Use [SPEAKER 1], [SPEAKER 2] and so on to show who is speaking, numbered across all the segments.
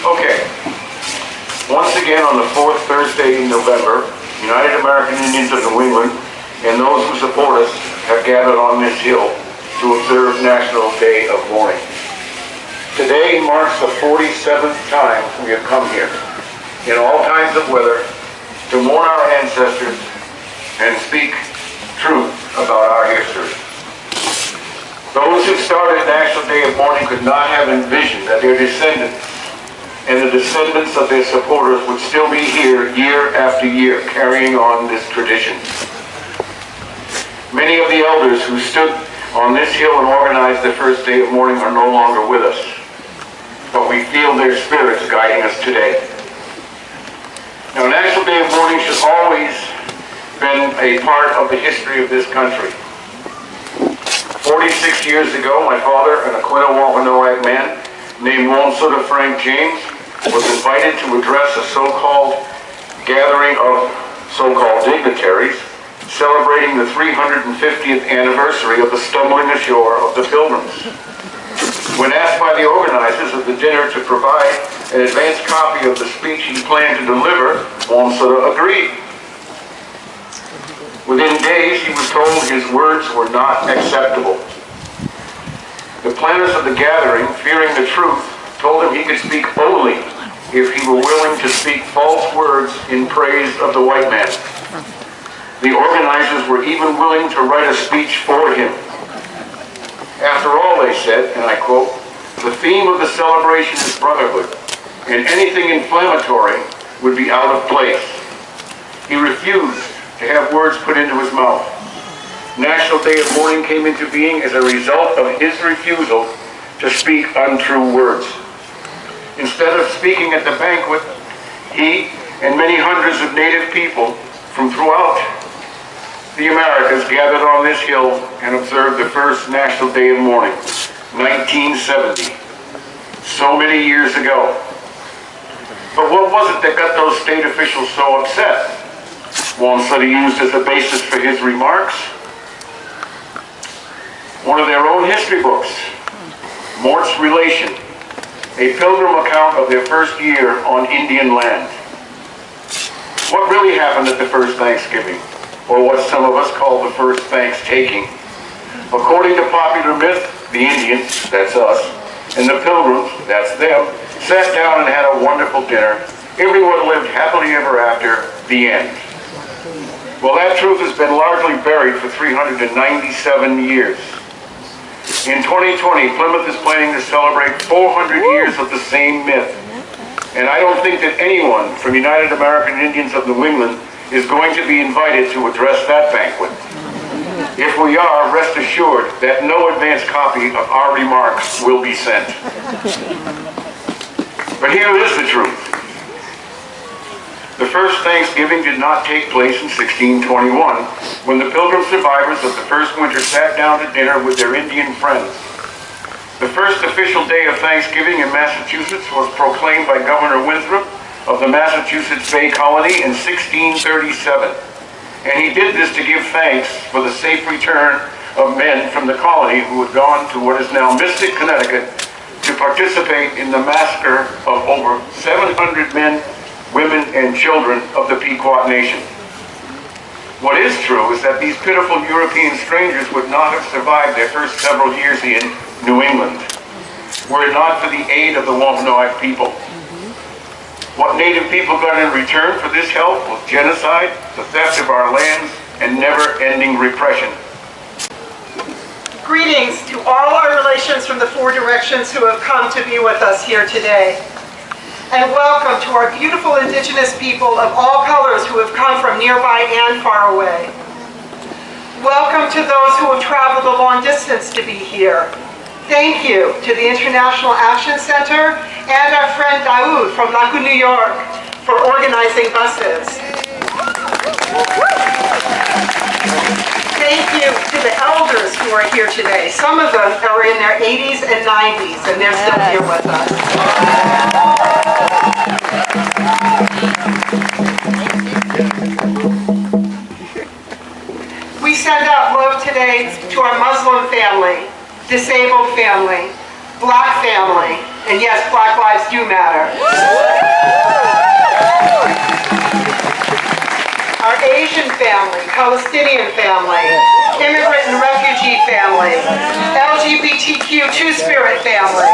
[SPEAKER 1] Okay. Once again, on the fourth Thursday in November, United American Indians of New England and those who support us have gathered on this hill to observe National Day of Mourning. Today marks the 47th time we have come here, in all kinds of weather, to mourn our ancestors and speak truth about our history. Those who started National Day of Mourning could not have envisioned that their descendants and the descendants of their supporters would still be here year after year, carrying on this tradition. Many of the elders who stood on this hill and organized the first day of mourning are no longer with us, but we feel their spirits guiding us today. Now, National Day of Mourning should always been a part of the history of this country. 46 years ago, my father, an Aquino Wampanoag man named Wamsutta Frank James, was invited to address a so-called gathering of so-called dignitaries celebrating the 350th anniversary of the stumbling ashore of the Pilgrims. When asked by the organizers of the dinner to provide an advance copy of the speech he planned to deliver, Wamsutta agreed. Within days, he was told his words were not acceptable. The planners of the gathering, fearing the truth, told him he could speak only if he were willing to speak false words in praise of the white man. The organizers were even willing to write a speech for him. After all, they said, and I quote, "The theme of the celebration is brotherhood, and anything inflammatory would be out of place." He refused to have words put into his mouth. National Day of Mourning came into being as a result of his refusal to speak untrue words. Instead of speaking at the banquet, he and many hundreds of Native people from throughout the Americas gathered on this hill and observed the first National Day of Mourning, 1970, so many years ago. But what was it that got those state officials so upset? Wamsutta used as a basis for his remarks one of their own history books, Mort's Relation, a pilgrim account of their first year on Indian land. What really happened at the first Thanksgiving, or what some of us call the first Thanks-taking? According to popular myth, the Indians, that's us, and the Pilgrims, that's them, sat down and had a wonderful dinner. Everyone lived happily ever after, the end. Well, that truth has been largely buried for 397 years. In 2020, Plymouth is planning to celebrate 400 years of the same myth. And I don't think that anyone from United American Indians of New England is going to be invited to address that banquet. If we are, rest assured that no advance copy of our remarks will be sent. But here is the truth. The first Thanksgiving did not take place in 1621, when the Pilgrim survivors of the first winter sat down to dinner with their Indian friends. The first official day of Thanksgiving in Massachusetts was proclaimed by Governor Winthrop of the Massachusetts Bay Colony in 1637. And he did this to give thanks for the safe return of men from the colony who had gone to what is now Mystic, Connecticut, to participate in the massacre of over 700 men, women, and children of the Pequot Nation. What is true is that these pitiful European strangers would not have survived their first several years in New England, were it not for the aid of the Wampanoag people. What Native people got in return for this help was genocide, the theft of our lands, and never-ending repression.
[SPEAKER 2] Greetings to all our relations from the four directions who have come to be with us here today. And welcome to our beautiful Indigenous people of all colors who have come from nearby and far away. Welcome to those who have traveled a long distance to be here. Thank you to the International Action Center and our friend Daoud from Laku, New York, for organizing buses. Thank you to the elders who are here today. Some of them are in their 80s and 90s, and they're still here with us. We send out love today to our Muslim family, disabled family, Black family, and yes, Black lives do matter. Our Asian family, Palestinian family, immigrant and refugee family, LGBTQ Two-Spirit family,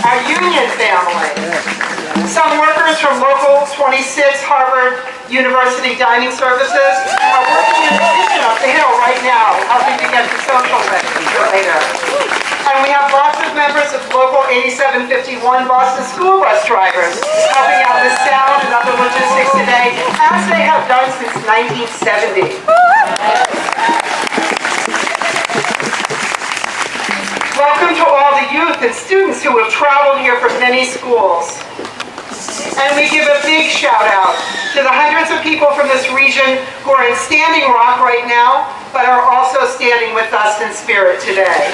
[SPEAKER 2] our union family, some workers from Local 26 Harvard University Dining Services are working in the kitchen up the hill right now, helping to get the social later. And we have lots of members of Local 8751 Boston school bus drivers helping out with sound and other logistics today, as they have done since 1970. Welcome to all the youth and students who have traveled here from many schools. And we give a big shout out to the hundreds of people from this region who are in Standing Rock right now, but are also standing with us in spirit today.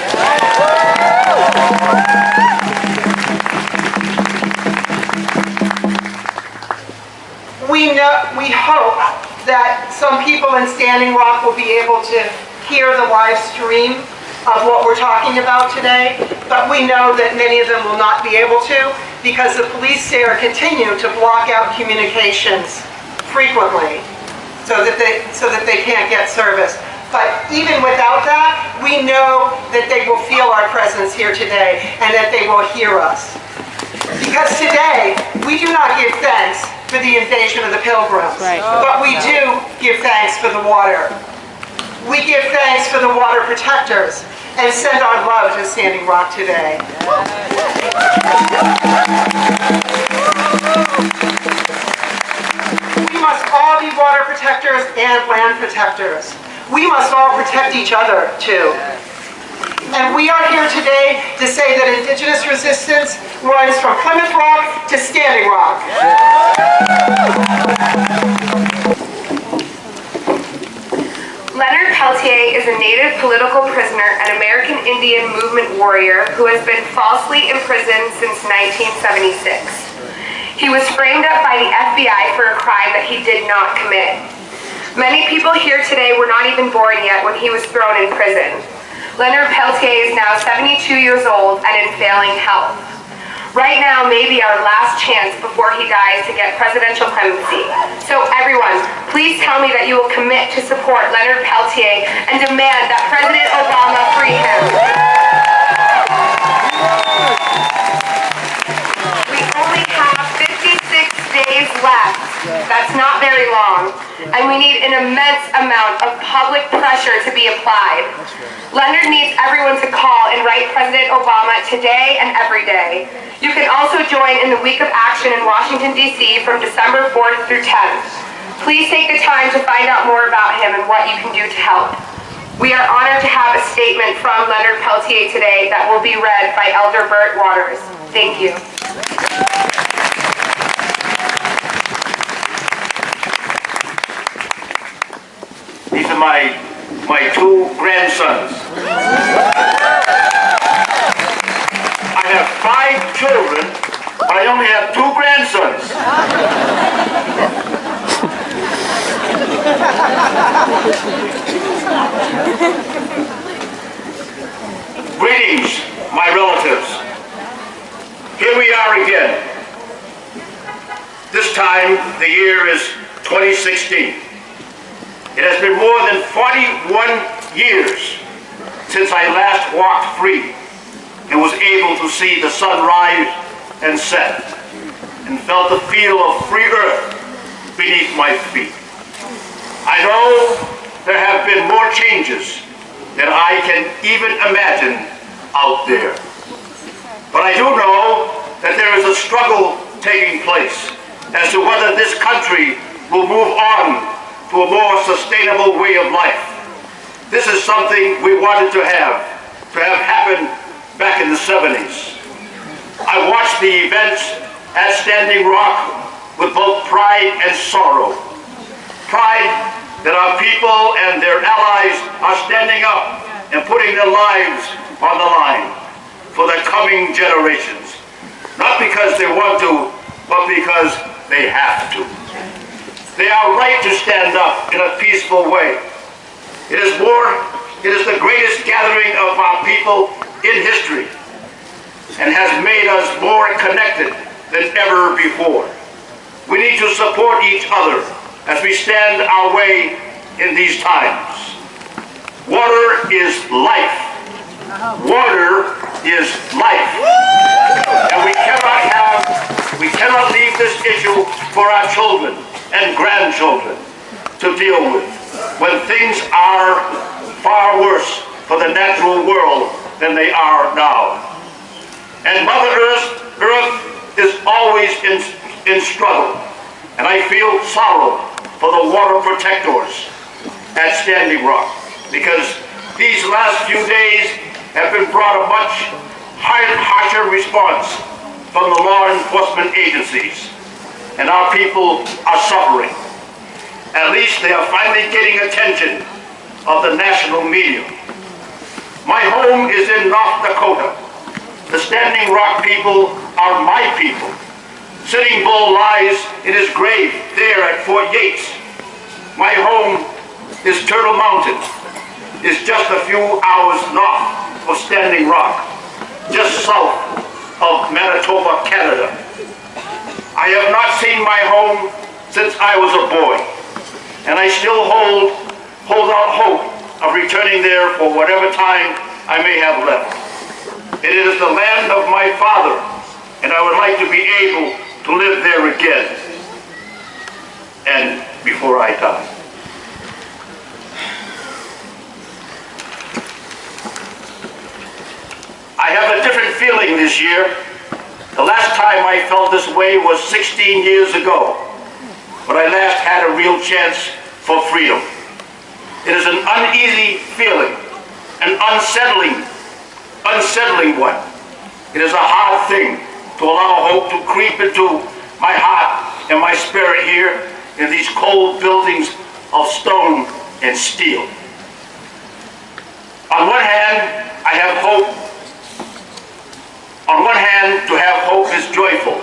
[SPEAKER 2] We hope that some people in Standing Rock will be able to hear the live stream of what we're talking about today, but we know that many of them will not be able to because the police there continue to block out communications frequently so that they can't get service. But even without that, we know that they will feel our presence here today and that they will hear us. Because today, we do not give thanks for the invasion of the Pilgrims, but we do give thanks for the water. We give thanks for the water protectors and send our love to Standing Rock today. We must all be water protectors and land protectors. We must all protect each other, too. And we are here today to say that Indigenous resistance runs from Plymouth Rock to Standing Rock.
[SPEAKER 3] Leonard Peltier is a Native political prisoner and American Indian movement warrior who has been falsely imprisoned since 1976. He was framed up by the FBI for a crime that he did not commit. Many people here today were not even born yet when he was thrown in prison. Leonard Peltier is now 72 years old and in failing health. Right now may be our last chance before he dies to get presidential clemency. So everyone, please tell me that you will commit to support Leonard Peltier and demand that President Obama free him. We only have 56 days left. That's not very long. And we need an immense amount of public pressure to be applied. Leonard needs everyone to call and write President Obama today and every day. You can also join in the Week of Action in Washington, D.C. from December 4th through 10th. Please take the time to find out more about him and what you can do to help. We are honored to have a statement from Leonard Peltier today that will be read by Elder Bert Waters. Thank you.
[SPEAKER 1] These are my two grandsons. I have 5 children, but I only have 2 grandsons. Greetings, my relatives. Here we are again. This time, the year is 2016. It has been more than 41 years since I last walked free and was able to see the sun rise and set and felt the feel of free earth beneath my feet. I know there have been more changes than I can even imagine out there. But I do know
[SPEAKER 4] that there is a struggle taking place as to whether this country will move on to a more sustainable way of life. This is something we wanted to have happen back in the 70s. I watched the events at Standing Rock with both pride and sorrow. Pride that our people and their allies are standing up and putting their lives on the line for the coming generations. Not because they want to, but because they have to. They are right to stand up in a peaceful way. It is the greatest gathering of our people in history and has made us more connected than ever before. We need to support each other as we stand our way in these times. Water is life. Water is life. And we cannot leave this issue for our children and grandchildren to deal with when things are far worse for the natural world than they are now. And Mother Earth is always in struggle. And I feel sorrow for the water protectors at Standing Rock, because these last few days have been brought a much harsher response from the law enforcement agencies, and our people are suffering. At least they are finally getting attention of the national media. My home is in North Dakota. The Standing Rock people are my people. Sitting Bull lies in his grave there at Fort Yates. My home is Turtle Mountain. It's just a few hours north of Standing Rock, just south of Manitoba, Canada. I have not seen my home since I was a boy, and I still hold out hope of returning there for whatever time I may have left. It is the land of my father, and I would like to be able to live there again, and before I die. I have a different feeling this year. The last time I felt this way was 16 years ago, when I last had a real chance for freedom. It is an uneasy feeling, an unsettling one. It is a hard thing to allow hope to creep into my heart and my spirit here in these cold buildings of stone and steel. On one hand, I have hope. On one hand, to have hope is joyful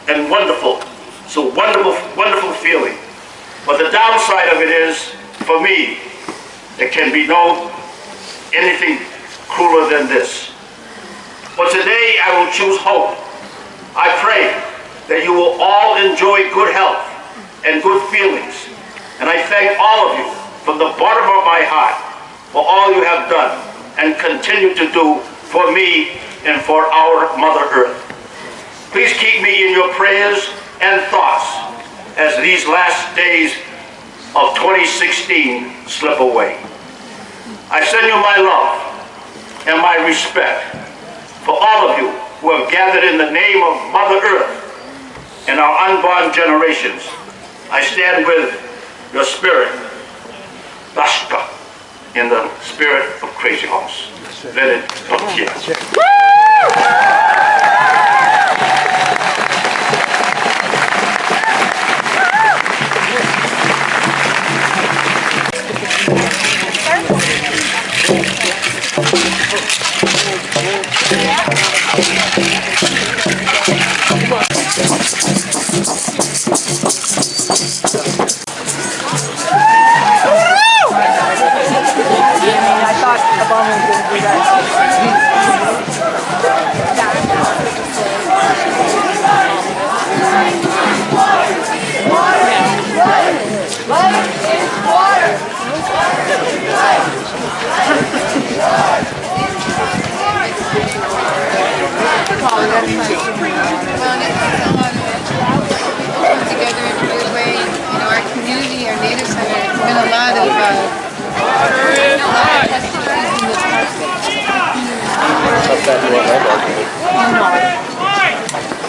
[SPEAKER 4] and wonderful. So wonderful feeling. But the downside of it is, for me, there can be no anything crueler than this. But today I will choose hope. I pray that you will all enjoy good health and good feelings. And I thank all of you from the bottom of my heart for all you have done and continue to do for me and for our Mother Earth. Please keep me in your prayers and thoughts as these last days of 2016 slip away. I send you my love and my respect for all of you who have gathered in the name of Mother Earth and our unborn generations. I stand with your spirit, Dashka, in the spirit of Crazy Horse. Leonard Peltier.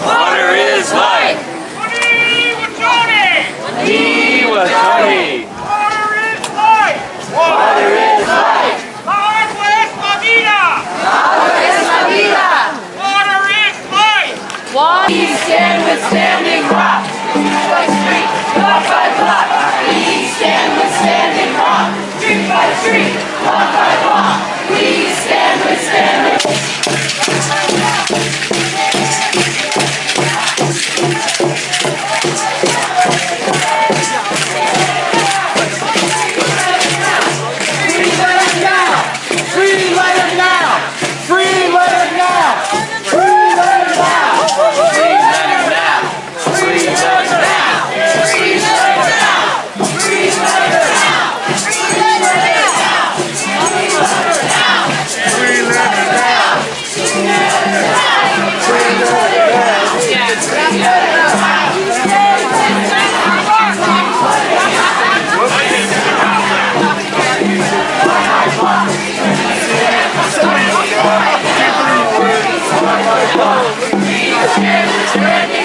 [SPEAKER 5] Water is life. Ni wa Tony.
[SPEAKER 6] Water is life.
[SPEAKER 5] Water is life.
[SPEAKER 6] Agua es la vida.
[SPEAKER 7] Agua es la vida.
[SPEAKER 6] Water is life.
[SPEAKER 7] We stand with Standing Rock. Street by street, block by block. We stand with Standing Rock. Street by street, block by block. We stand with Standing Rock. We're